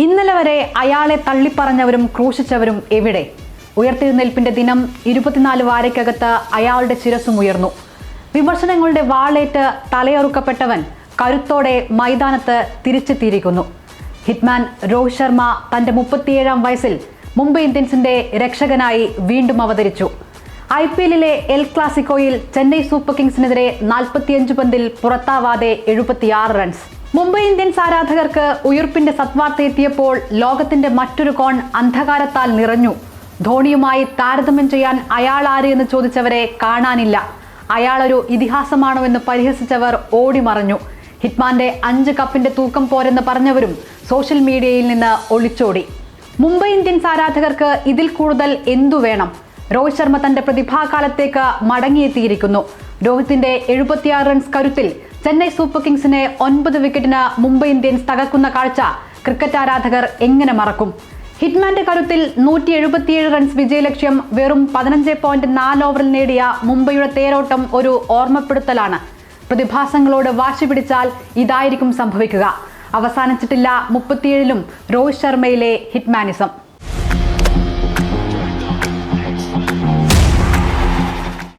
ഇന്നലെ വരെ അയാളെ തള്ളിപ്പറഞ്ഞവരും ക്രൂശിച്ചവരും എവിടെ? ഉയർത്തെഴുന്നേൽപ്പിന്റെ ദിനം 24 വാരയ്ക്കകത്ത് അയാളുടെ ശിരസ്സും ഉയർന്നു. വിമർശനങ്ങളുടെ വാളേറ്റ് തലയൊറുക്കപ്പെട്ടവൻ കരുത്തോടെ മൈതാനത്ത് തിരിച്ചെത്തിയിരിക്കുന്നു. ഹിറ്റ്മാൻ രോഹിത് ശർമ്മ തന്റെ 37-ാം വയസ്സിൽ മുംബൈ ഇന്ത്യൻസിന്റെ രക്ഷകനായി വീണ്ടും അവതരിച്ചു. IPL-ലെ എൽ ക്ലാസിക്കോയിൽ ചെന്നൈ സൂപ്പർ കിങ്സിനെതിരെ 45 പന്തിൽ പുറത്താവാതെ 76 റൺസ്. മുംബൈ ഇന്ത്യൻസ് ആരാധകർക്ക് ഉയിർപ്പിന്റെ സത്വാർത്ത എത്തിയപ്പോൾ ലോകത്തിന്റെ മറ്റൊരു കോൺ അന്ധകാരത്താൽ നിറഞ്ഞു. ധോണിയുമായി താരതമ്യം ചെയ്യാൻ അയാൾ ആര് എന്ന് ചോദിച്ചവരെ കാണാനില്ല. അയാളൊരു ഇതിഹാസമാണോ എന്ന് പരിഹസിച്ചവർ ഓടിമറഞ്ഞു. ഹിറ്റ്മാന്റെ 5 കപ്പിന്റെ തൂക്കം പോരെന്ന് പറഞ്ഞവരും സോഷ്യൽ മീഡിയയിൽ നിന്ന് ഒളിച്ചോടി. മുംബൈ ഇന്ത്യൻസ് ആരാധകർക്ക് ഇതിൽ കൂടുതൽ എന്തു വേണം? രോഹിത് ശർമ്മ തന്റെ പ്രതിഭാകാലത്തേക്ക് മടങ്ങിയെത്തിയിരിക്കുന്നു. രോഹിത്തിന്റെ 76 റൺസ് കരുത്തിൽ ചെന്നൈ സൂപ്പർ കിങ്സിനെ 9 വിക്കറ്റിന് മുംബൈ ഇന്ത്യൻസ് തകർക്കുന്ന കാഴ്ച ക്രിക്കറ്റ് ആരാധകർ എങ്ങനെ മറക്കും? ഹിറ്റ്മാന്റെ കരുത്തിൽ 177 റൺസ് വിജയലക്ഷ്യം വെറും 15.4 ഓവറിൽ നേടിയ മുംബൈയുടെ തേരോട്ടം ഒരു ഓർമ്മപ്പെടുത്തലാണ്. പ്രതിഭാസങ്ങളോട് വാശി പിടിച്ചാൽ ഇതായിരിക്കും സംഭവിക്കുക. അവസാനിച്ചിട്ടില്ല 37-ലും രോഹിത് ശർമ്മയിലെ ഹിറ്റ്മാനിസം.